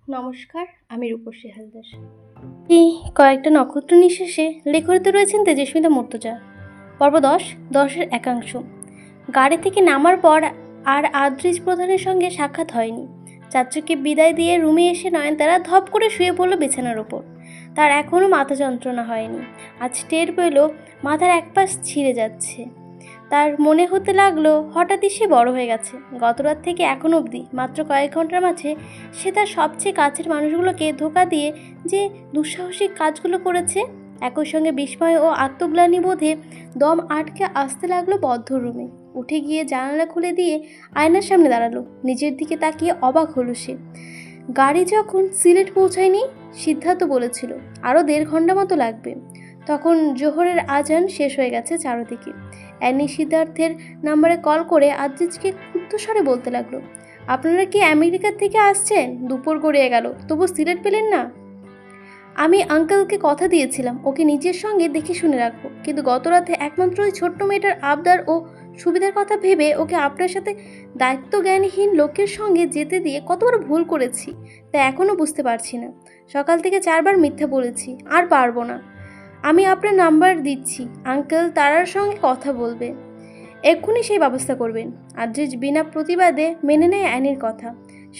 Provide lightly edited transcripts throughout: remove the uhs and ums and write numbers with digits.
নমস্কার, আমি রূপসী হালদার। এই কয়েকটা নক্ষত্র নিঃশেষে লেখরিত রয়েছেন তেজস্মিতা মূর্তজা। পর্ব 10-10-এর একাংশ। গাড়ি থেকে নামার পর আর আদ্রিজ প্রধানের সঙ্গে সাক্ষাৎ হয়নি। চাচুকে বিদায় দিয়ে রুমে এসে নয়নতারা ধপ করে শুয়ে পড়ল বিছানার ওপর। তার এখনও মাথা যন্ত্রণা হয়নি। আজ টের পেল মাথার এক পাশ ছিঁড়ে যাচ্ছে। তার মনে হতে লাগলো হঠাৎই সে বড় হয়ে গেছে। গতরাত থেকে এখন অবধি মাত্র কয়েক ঘন্টার মাঝে সে তার সবচেয়ে কাছের মানুষগুলোকে ধোঁকা দিয়ে যে দুঃসাহসিক কাজগুলো করেছে। একই সঙ্গে বিস্ময় ও আত্মগ্লানি বোধে দম আটকে আসতে লাগলো বদ্ধ রুমে। উঠে গিয়ে জানালা খুলে দিয়ে আয়নার সামনে দাঁড়ালো। নিজের দিকে তাকিয়ে অবাক হলো সে। গাড়ি যখন সিলেট পৌঁছায়নি, সিদ্ধার্থ বলেছিল আরও 1.5 ঘন্টা মতো লাগবে। তখন জোহরের আজান শেষ হয়ে গেছে চারদিকে। অ্যানি সিদ্ধার্থের নাম্বারে কল করে আদ্রিজকে ক্ষুব্ধস্বরে বলতে লাগলো, আপনারা কি আমেরিকা থেকে আসছেন? দুপুর গড়িয়ে গেল, তবু সিলেট পেলেন না? আমি আঙ্কেলকে কথা দিয়েছিলাম ওকে নিজের সঙ্গে দেখে শুনে রাখবো, কিন্তু গত রাতে একমাত্র ওই ছোট্ট মেয়েটার আবদার ও সুবিধার কথা ভেবে ওকে আপনার সাথে দায়িত্বজ্ঞানহীন লোকের সঙ্গে যেতে দিয়ে কত বড় ভুল করেছি তা এখনও বুঝতে পারছি না। সকাল থেকে 4 বার মিথ্যা বলেছি, আর পারবো না। আমি আপনার নাম্বার দিচ্ছি, আঙ্কেল তারার সঙ্গে কথা বলবে, এক্ষুনি সেই ব্যবস্থা করবেন। আদ্রিজ বিনা প্রতিবাদে মেনে নেয় অ্যানির কথা।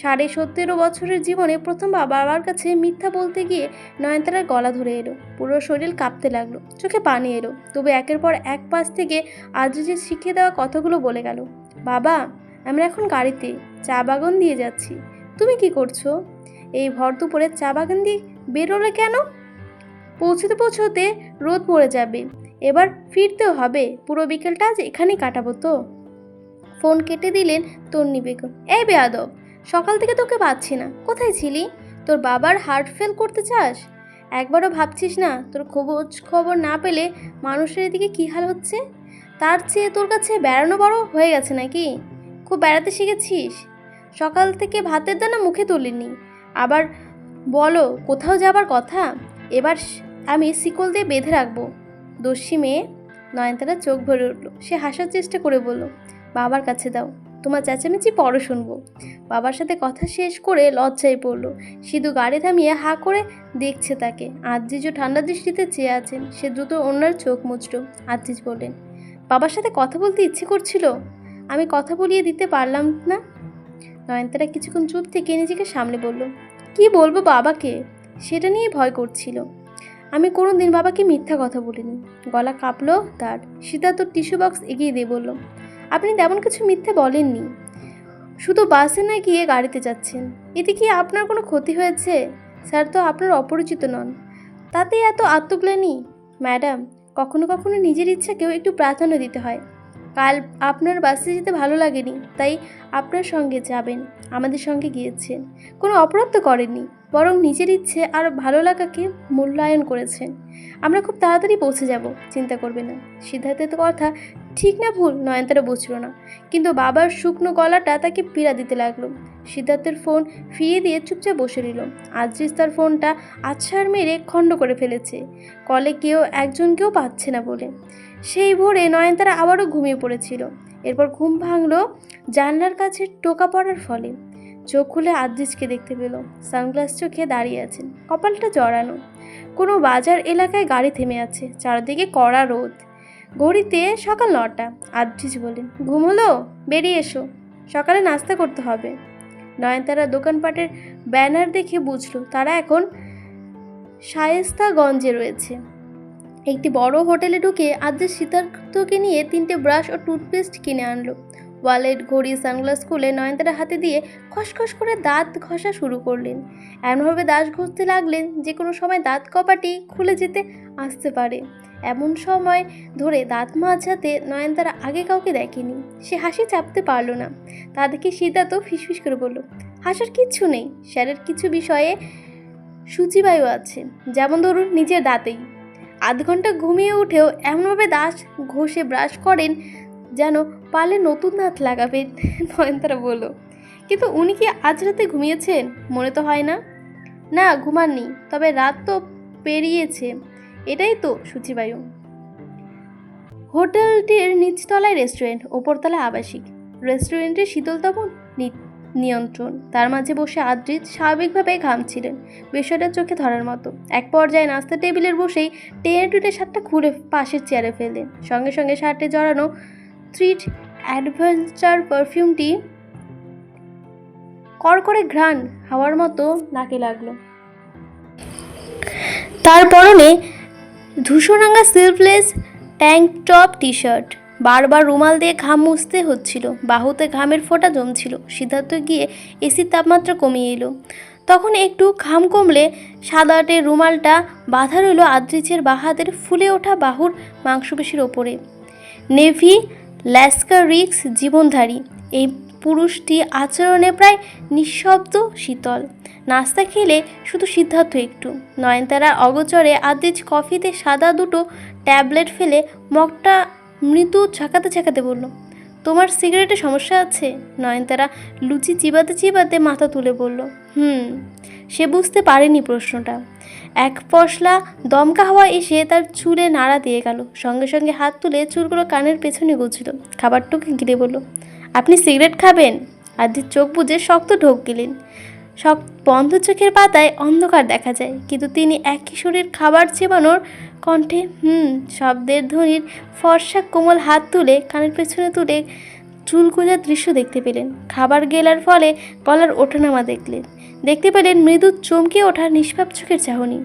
17.5 বছরের জীবনে প্রথমবার বাবার কাছে মিথ্যা বলতে গিয়ে নয়নতারার গলা ধরে এলো। পুরো শরীর কাঁপতে লাগলো, চোখে পানি এলো। তবে একের পর এক পাশ থেকে আদ্রিজের শিখিয়ে দেওয়া কথাগুলো বলে গেল। বাবা, আমরা এখন গাড়িতে চা বাগান দিয়ে যাচ্ছি। তুমি কি করছো? এই ভর দুপুরে চা বাগান দিয়ে বেরোলে কেন? পৌঁছতে পৌঁছতে রোদ পড়ে যাবে, এবার ফিরতেও হবে। পুরো বিকেলটা আজ এখানেই কাটাবো তো। ফোন কেটে দিলেন তন্নি বেগম। এই বেয়াদব, সকাল থেকে তোকে পাচ্ছি না, কোথায় ছিলি? তোর বাবার হার্ট ফেল করতে চাস? একবারও ভাবছিস না তোর খোঁজ খবর না পেলে মানুষের এদিকে কী হাল হচ্ছে? তার চেয়ে তোর কাছে বেড়ানো বড় হয়ে গেছে নাকি? খুব বেড়াতে শিখেছিস? সকাল থেকে ভাতের দানা মুখে তুলিনি, আবার বলো কোথাও যাবার কথা। এবার আমি শিকল দিয়ে বেঁধে রাখবো। দস্যি মেয়ে। নয়নতারা চোখ ভরে উঠল। সে হাসার চেষ্টা করে বলল, বাবার কাছে দাও, তোমার চেঁচামেচি পরে শুনবো। বাবার সাথে কথা শেষ করে লজ্জায় পড়ল। সিধু গাড়ি থামিয়ে হা করে দেখছে তাকে। আদ্রিজও ঠান্ডা দৃষ্টিতে চেয়ে আছেন। সে দ্রুত অন্যার চোখ মুছল। আদ্রিজ বললেন, বাবার সাথে কথা বলতে ইচ্ছে করছিল, আমি কথা বলিয়ে দিতে পারলাম না। নয়নতারা কিছুক্ষণ চুপ থেকে নিজেকে সামলে বলল, কি বলবো বাবাকে, সেটা নিয়ে ভয় করছিল। আমি কোনো দিন বাবাকে মিথ্যা কথা বলিনি। গলা কাঁপলো তার। সিদ্ধার্থ টিস্যু বক্স এগিয়ে দিয়ে বলল, আপনি তেমন কিছু মিথ্যে বলেননি, শুধু বাসে না গিয়ে গাড়িতে যাচ্ছেন। এতে কি আপনার কোনো ক্ষতি হয়েছে? স্যার তো আপনার অপরিচিত নন, তাতে এত আত্মগ্লানি? ম্যাডাম, কখনো কখনো নিজের ইচ্ছাকেও একটু প্রাধান্য দিতে হয়। কাল আপনার বাসে যেতে ভালো লাগেনি, তাই আপনার সঙ্গে যাবেন, আমাদের সঙ্গে গিয়েছেন। কোনো অপরাধ তো করেননি, বরং নিজের ইচ্ছে আর ভালো লাগাকে মূল্যায়ন করেছেন। আমরা খুব তাড়াতাড়ি পৌঁছে যাব, চিন্তা করবে না। সিদ্ধার্থের তো কথা ঠিক না ভুল নয়নতারা বুঝল না, কিন্তু বাবার শুকনো গলাটা তাকে পীড়া দিতে লাগলো। সিদ্ধার্থের ফোন ফিরিয়ে দিয়ে চুপচাপ বসে নিল। আদ্রিজ তার ফোনটা আছাড় মেরে খণ্ড করে ফেলেছে, কলে কেউ একজনকেও পাচ্ছে না বলে। সেই ভোরে নয়নতারা আবারও ঘুমিয়ে পড়েছিল। এরপর ঘুম ভাঙল জানলার কাছে টোকা পড়ার ফলে। চোখ খুলে আদ্রিজকে দেখতে পেল। সানগ্লাস চোখে দাঁড়িয়ে আছেন, কপালটা জড়ানো। কোনো বাজার এলাকায় গাড়ি থেমে আছে, চারদিকে কড়া রোদ। ঘড়িতে সকাল 9টা। আদ্রিজ বলেন, ঘুম হলো? বেরিয়ে এসো, সকালে নাস্তা করতে হবে। নয়নতারা দোকানপাটের ব্যানার দেখে বুঝলো তারা এখন শায়েস্তাগঞ্জে রয়েছে। একটি বড় হোটেলে ঢুকে আদ্রিজ সিদ্ধার্থকে নিয়ে 3টে ব্রাশ ও টুথপেস্ট কিনে আনলো। ওয়ালেট, ঘড়ি, সানগ্লাস খুলে নয়নতারা হাতে দিয়ে খসখস করে দাঁত ঘষা শুরু করলেন। এমনভাবে দাঁত ঘষতে লাগলেন যে কোনো সময় দাঁত কপাটি খুলে যেতে আসতে পারে। এমন সময় ধরে দাঁত মাঝাতে নয়নতারা আগে কাউকে দেখেনি। সে হাসি চাপতে পারল না। তা দেখে সিদ্ধার্থ ফিসফিস করে বলল, হাসার কিচ্ছু নেই, স্যারের কিছু বিষয়ে সূচিবায়ু আছে, যেমন ধরুন নিজের দাঁতেই। 8 ঘন্টা ঘুমিয়ে উঠেও এমনভাবে দাঁত ঘষে ব্রাশ করেন যেন পালে নতুন দাঁত লাগাবেন। নয়নতারা বলল, কিন্তু উনি কি আজ রাতে ঘুমিয়েছেন? মনে তো হয় না। না, ঘুমাননি, তবে রাত তো পেরিয়েছে, এটাই তো সূচিবায়ু। হোটেলটির নিচতলায় রেস্টুরেন্ট, ওপরতলায় আবাসিক। রেস্টুরেন্টের শীতলতম নিয়ন্ত্রণ। তার মাঝে বসে আদ্রিত স্বাভাবিকভাবে ঘামছিলেন, বিষয়টা চোখে ধরার মতো। এক পর্যায়ে নাস্তা টেবিলের বসেই টেনে টুটে শার্টটা খুলে পাশের চেয়ারে ফেললেন। সঙ্গে সঙ্গে শার্টে জড়ানো ট্রিট অ্যাডভেঞ্চার পারফিউমটি কড়কড়ে ঘ্রাণ হাওয়ার মতো নাকে লাগলো। তার পরনে ধূসরাঙ্গা sleeveless tank top T shirt. বারবার রুমাল দিয়ে ঘাম মুছতে হচ্ছিল, বাহুতে ঘামের ফোঁটা জমছিল। সিদ্ধার্থ গিয়ে এসির তাপমাত্রা কমিয়ে এলো। তখন একটু ঘাম কমলে সাদাটে রুমালটা বাঁধা রইল আদ্রিজের বাঁ হাতের ফুলে ওঠা বাহুর মাংসপেশির ওপরে। নেভি ল্যাস্কারিক্স জীবনধারী এই পুরুষটি আচরণে প্রায় নিঃশব্দ, শীতল। নাস্তা খেলে শুধু সিদ্ধার্থ একটু। নয়নতারা অগোচরে আদ্রিজ কফিতে সাদা দুটো ট্যাবলেট ফেলে মগটা মৃদু ঝাঁকাতে ঝাঁকাতে বলল, তোমার সিগারেটে সমস্যা আছে? নয়নতারা লুচি চিবাতে চিবাতে মাথা তুলে বলল, সে বুঝতে পারেনি প্রশ্নটা। এক পশলা দমকা হাওয়া এসে তার চুলে নাড়া দিয়ে গেল। সঙ্গে সঙ্গে হাত তুলে চুলগুলো কানের পেছনে গুছল। খাবারটুকু গিলে বলল, আপনি সিগারেট খাবেন? আদ্রিজ চোখ বুজে শক্ত ঢোক গেলেন। বন্ধ চোখের পাতায় অন্ধকার দেখা যায়, কিন্তু তিনি এক কিশোরের খাবার চেবানোর কণ্ঠে শব্দের ধ্বনির ফর্সা কোমল হাত তুলে কানের পেছনে তুলে চুল গোজার দৃশ্য দেখতে পেলেন। খাবার গেলার ফলে গলার ওঠানামা দেখতে পেলেন মৃদু চমকে ওঠা নিষ্পাপ চোখের চাহনি।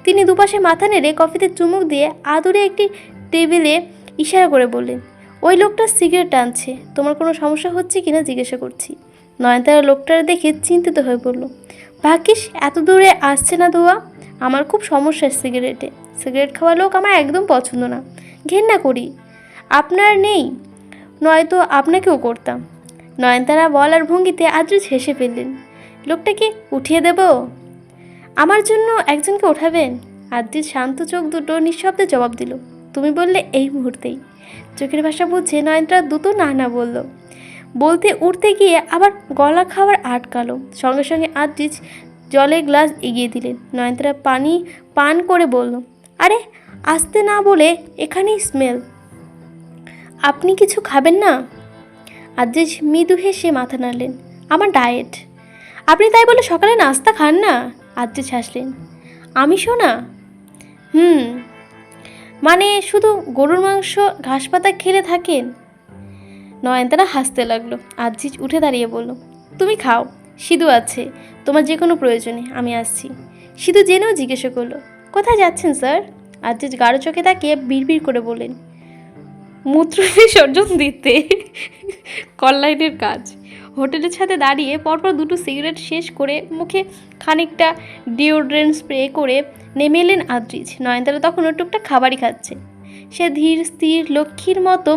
তিনি দুপাশে মাথা নেড়ে কফিতে চুমুক দিয়ে আদুরে একটি টেবিলে ইশারা করে বললেন, ওই লোকটা সিগারেট টানছে, তোমার কোনো সমস্যা হচ্ছে কিনা জিজ্ঞাসা করছি। নয়নতারা লোকটার দেখে চিন্তিত হয়ে পড়ল। ভাগ্যিস এত দূরে আসছে না ধোয়া। আমার খুব সমস্যা সিগারেটে। সিগারেট খাওয়া লোক আমার একদম পছন্দ না, ঘেন্না করি। আপনার নেই, নয়তো আপনাকেও করতাম। নয়নতারা বলার ভঙ্গিতে আদ্রিজ হেসে ফেললেন। লোকটাকে উঠিয়ে দেব? আমার জন্য একজনকে ওঠাবেন? আদ্রিজ শান্ত চোখ দুটো নিঃশব্দে জবাব দিল, তুমি বললে এই মুহূর্তেই। চোখের ভাষা বুঝে নয়নতারা দুটো না বলল। বলতে উঠতে গিয়ে আবার গলা খাবার আটকালো। সঙ্গে সঙ্গে আদ্রিজ জলের গ্লাস এগিয়ে দিলেন। নয়নতারা পানি পান করে বলল, আরে আসতে না বলে এখানেই স্মেল। আপনি কিছু খাবেন না? আদ্রিজ মৃদু হেসে মাথা নাড়লেন, আমার ডায়েট। আপনি তাই বলে সকালে নাস্তা খান না? আদ্রিজ হাসলেন। আমি শোনা? মানে শুধু গরুর মাংস ঘাস পাতা খেলে থাকেন? নয়নতারা হাসতে লাগলো। আদ্রিজ উঠে দাঁড়িয়ে বলল, তুমি খাও, সিধু আছে তোমার যে কোনো প্রয়োজনে, আমি আসছি। সিধু জেনেও জিজ্ঞাসা করলো, কোথায় যাচ্ছেন স্যার? আদ্রিজ গাঢ় চোখে তাকিয়ে বিড়বিড় করে বললেন, মূত্র বিসর্জন দিতে। কল্যাণের কাজ। হোটেলের ছাদে দাঁড়িয়ে পরপর দুটো সিগারেট শেষ করে মুখে খানিকটা ডিওড্রেন্ট স্প্রে করে নেমে এলেন আদ্রিজ। নয়নতারা তখনও টুকটাক খাবারই খাচ্ছে। সে ধীর স্থির লক্ষ্মীর মতো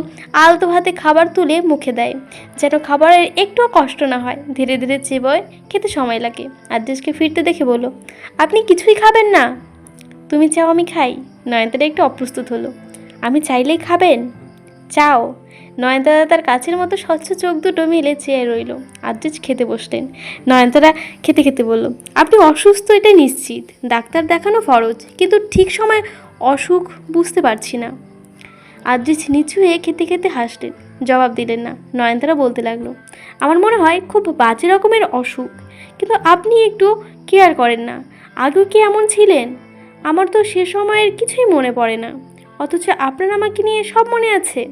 আলতো হাতে খাবার তুলে মুখে দেয়, যেন খাবারের একটুও কষ্ট না হয়। ধীরে ধীরে চেবয়, খেতে সময় লাগে। আদ্রিজকে ফিরতে দেখে বলল, আপনি কিছুই খাবেন না? তুমি চাও আমি খাই? নয়নতারা একটু অপ্রস্তুত হলো। আমি চাইলেই খাবেন? চাও? নয়নতারা তার কাছের মতো স্বচ্ছ চোখ দুটো মেলে চেয়ে রইল। আদ্রিজ খেতে বসলেন। নয়নতারা খেতে খেতে বলল, আপনি অসুস্থ এটা নিশ্চিত। ডাক্তার দেখানো ফরজ, কিন্তু ঠিক সময় অসুখ বুঝতে পারছি না। আদ্রিজ নিচু হয়ে খেতে খেতে হাসলেন, জবাব দিলেন না। নয়নতারা বলতে লাগলো, আমার মনে হয় খুব বাজে রকমের অসুখ, কিন্তু আপনি একটু কেয়ার করেন না। আগেও কি এমন ছিলেন? আমার তো সে সময়ের কিছুই মনে পড়ে না, অথচ আপনার আমাকে নিয়ে সব মনে আছে।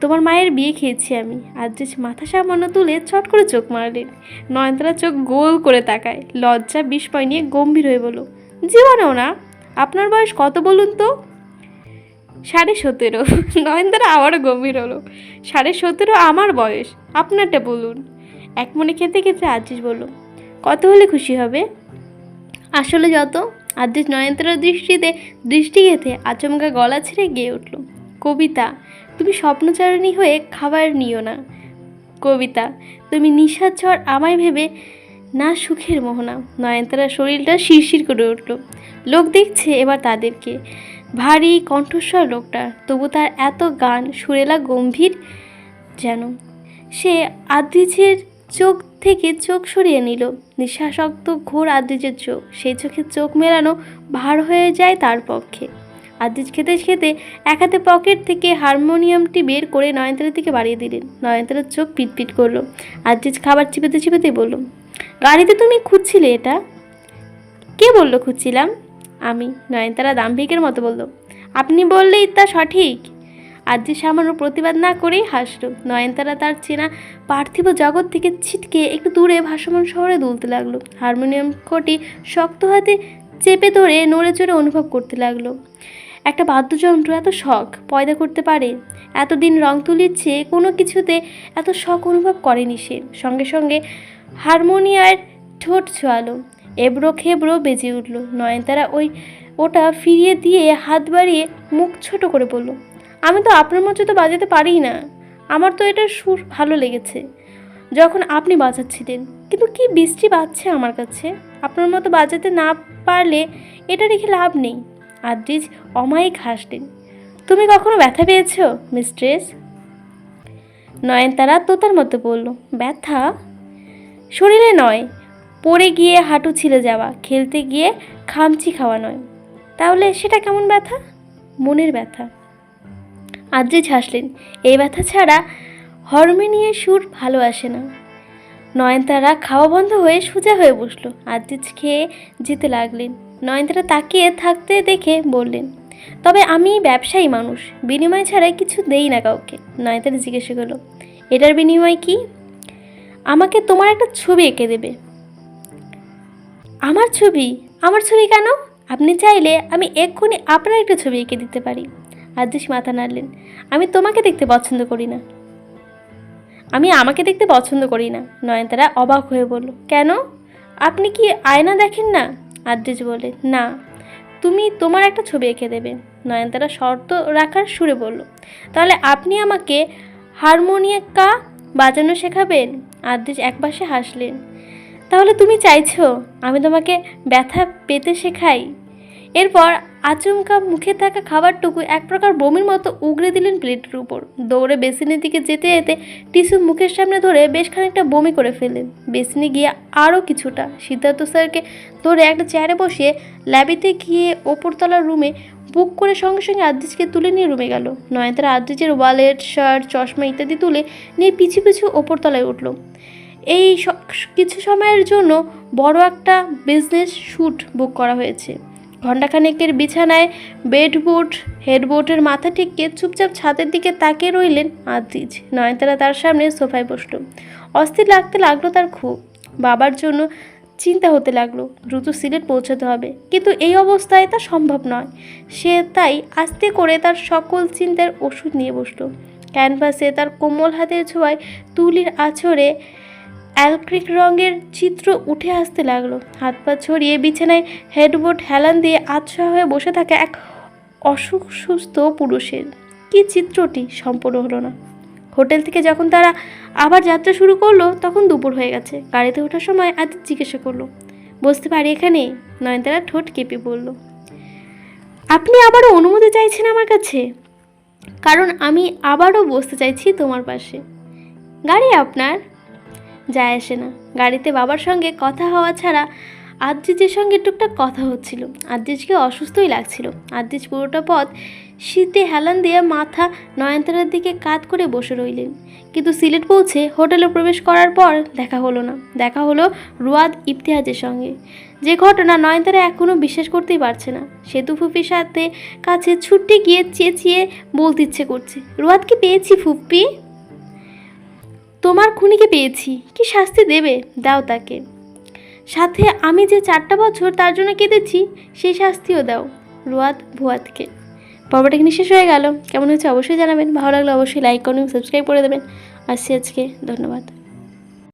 তোমার মায়ের বিয়ে খেয়েছি আমি। আদ্রিজ মাথা সামান্য তুলে চট করে চোখ মারলেন। নয়নতারা চোখ গোল করে তাকায়, লজ্জা বিস্ময় নিয়ে গম্ভীর হয়ে বলল, জীবনেও না। আপনার বয়স কত বলুন তো? 17.5। নয়নতারা আবারও গম্ভীর হলো। 17.5 আমার বয়স, আপনারটা বলুন। এক মনে খেতে খেতে আদ্রিজ বলল, কত হলে খুশি হবে? আসলে যত। আদ্রিজ নয়নতারার দৃষ্টি গেঁথে আচমকা গলা ছেড়ে গেয়ে উঠল, কবিতা, তুমি স্বপ্নচারিণী হয়ে খাবার নিও না। কবিতা, তুমি নিশার ঝড় আমায় ভেবে না সুখের মোহনা। নয়নতারার শরীরটা শিরশির করে উঠল। লোক দেখছে এবার তাদেরকে। ভারী কণ্ঠস্বর লোকটা, তবু তার এত গান সুরেলা গম্ভীর যেন। সে আদ্রিজের চোখ থেকে চোখ সরিয়ে নিল। নিঃশ্বাসক্ত ঘোর আদ্রিজের চোখ, সেই চোখে চোখ মেলানো ভার হয়ে যায় তার পক্ষে। আজিজ খেতে খেতে এক হাতে পকেট থেকে হারমোনিয়ামটি বের করে নয়নতারার দিকে বাড়িয়ে দিলেন। নয়নতারার চোখ পিটপিট করলো। আজিজ খাবার চিপেতে চিপেতে বলল, গাড়িতে তুমি খুঁজছিলে এটা? কে বললো খুঁজছিলাম? আমি। নয়নতারা দাম্ভিকের মতো বলল, আপনি বললেই তা সঠিক। আজিজ সামান্য প্রতিবাদ না করেই হাসল। নয়নতারা তার চেনা পার্থিব জগৎ থেকে ছিটকে একটু দূরে ভাসমান শহরে দুলতে লাগলো। হারমোনিয়াম কটি শক্ত হাতে চেপে ধরে নড়ে চড়ে অনুভব করতে লাগলো। একটা বাদ্যযন্ত্র এত শখ পয়দা করতে পারে? এতদিন রং তুলির চেয়ে কোনো কিছুতে এত শখ অনুভব করেনি সে। সঙ্গে সঙ্গে হারমোনিয়ার ঠোঁট ছোঁয়ালো, এবড়ো খেবড়ো বেজে উঠল। নয়নতারা ওটা ফিরিয়ে দিয়ে হাত বাড়িয়ে মুখ ছোট করে বলল, আমি তো আপনার মতো তো বাজাতে পারি না। আমার তো এটার সুর ভালো লেগেছে যখন আপনি বাজাচ্ছিলেন, কিন্তু কি বৃষ্টি বাজছে আমার কাছে। আপনার মতো বাজাতে না পারলে এটা রেখে লাভ নেই। আজিজ অমায়িক হাসলেন। তুমি কখনো ব্যথা পেয়েছো মিস্ট্রেস? নয়নতারা তোতার মতো বলল, ব্যথা? শরীরে নয়, পড়ে গিয়ে হাঁটু ছিলে যাওয়া, খেলতে গিয়ে খামচি খাওয়া নয়। তাহলে সেটা কেমন ব্যথা? মনের ব্যথা। আজিজ হাসলেন। এই ব্যথা ছাড়া হারমোনিয়ামের সুর ভালো আসে না। নয়নতারা খাওয়া বন্ধ হয়ে সোজা হয়ে বসলো। আজিজ খেয়ে যেতে লাগলেন। নয়নতারা তাকিয়ে থাকতে দেখে বললেন, তবে আমি ব্যবসায়ী মানুষ, বিনিময় ছাড়া কিছু দেই না কাউকে। নয়নতারা জিজ্ঞাসা করলো, এটার বিনিময় কি? আমাকে তোমার একটা ছবি এঁকে দেবে। আমার ছবি? আমার ছবি কেন? আপনি চাইলে আমি এক্ষুনি আপনার একটা ছবি এঁকে দিতে পারি। আজিজ মাথা নাড়লেন। আমি তোমাকে দেখতে পছন্দ করি না। আমি আমাকে দেখতে পছন্দ করি না। নয়নতারা অবাক হয়ে বলল, কেন? আপনি কি আয়না দেখেন না? আজিজ বলে, না। তুমি তোমার একটা ছবি এঁকে দেবে। নয়নতারা শর্ত রাখার সুরে বলল, তাহলে আপনি আমাকে হারমোনিয়াম বাজানো শেখাবেন? আজিজ একপাশে হাসলেন। তাহলে তুমি চাইছো আমি তোমাকে ব্যথা পেতে শেখাই? এরপর আচমকা মুখে থাকা খাবারটুকু এক প্রকার বমির মতো উগড়ে দিলেন প্লেটের উপর। দৌড়ে বেসিনের দিকে যেতে যেতে টিস্যু মুখের সামনে ধরে বেশ খানিকটা বমি করে ফেললেন। বেসিনে গিয়ে আরও কিছুটা সিদ্ধার্থ স্যারকে ধরে একটা চেয়ারে বসিয়ে ল্যাবিতে গিয়ে ওপরতলার রুমে বুক করে সঙ্গে সঙ্গে আজিজকে তুলে নিয়ে রুমে গেল। নয়নতারা আজিজের ওয়ালেট, শার্ট, চশমা ইত্যাদি তুলে নিয়ে পিছু পিছু ওপরতলায় উঠল। এই কিছু সময়ের জন্য বড় একটা বিজনেস শ্যুট বুক করা হয়েছে। ঘণ্টাখানেকের বিছানায় বেডবোর্ড হেডবোর্ডের মাথা ঠেকিয়ে চুপচাপ ছাদের দিকে তাকিয়ে রইলেন আজিজ। নয়নতারা তার সামনে সোফায় বসল। অস্থির লাগতে লাগলো তার খুব। বাবার জন্য চিন্তা হতে লাগলো। দ্রুত সিলেট পৌঁছাতে হবে, কিন্তু এই অবস্থায় তা সম্ভব নয়। সে তাই আস্তে করে তার সকল চিন্তার ওষুধ নিয়ে বসলো। ক্যানভাসে তার কোমল হাতের ছোঁয়ায় তুলির আঁচড়ে অ্যালক্রিক রঙের চিত্র উঠে আসতে লাগলো। হাত পা ছড়িয়ে বিছানায় হেডবোর্ড হেলান দিয়ে আচ্ছা হয়ে বসে থাকা এক অসুস্থ পুরুষের। কি চিত্রটি সম্পূর্ণ হলো না। হোটেল থেকে যখন তারা আবার যাত্রা শুরু করলো তখন দুপুর হয়ে গেছে। গাড়িতে ওঠার সময় আজিজ জিজ্ঞাসা করলো, বসতে পারি এখানে? নয়নতারা ঠোঁট কেঁপে বলল, আপনি আবারও অনুমতি চাইছেন আমার কাছে? কারণ আমি আবারও বসতে চাইছি তোমার পাশে। গাড়ি আপনার, যায় আসে না। গাড়িতে বাবার সঙ্গে কথা হওয়া ছাড়া আজিজের সঙ্গে টুকটাক কথা হচ্ছিল। আজিজকে অসুস্থই লাগছিল। আজিজ পুরোটা পথ শীতে হেলান দিয়ে মাথা নয়নতারার দিকে কাত করে বসে রইলেন। কিন্তু সিলেট পৌঁছে হোটেলে প্রবেশ করার পর দেখা হলো না। দেখা হলো রুয়াদ ইফতেহাজের সঙ্গে। যে ঘটনা নয়নতারা এখনও বিশ্বাস করতেই পারছে না। সেতু ফুপির সাথে কাছে ছুটে গিয়ে চেঁচিয়ে বলতে ইচ্ছে করছে, রুয়াদকে পেয়েছি ফুপ্পি, তোমার খুনিকে পেয়েছি। কি শাস্তি দেবে দাও তাকে। সাথে আমি যে 4টা বছর তার জন্য কেঁদেছি সেই শাস্তিও দাও রুয়াদ ভুয়াদকে। পর্বটা এখানে শেষ হয়ে গেল। কেমন হয়েছে অবশ্যই জানাবেন। ভালো লাগলে অবশ্যই লাইক করুন, সাবস্ক্রাইব করে দেবেন। আসছি আজকে, ধন্যবাদ।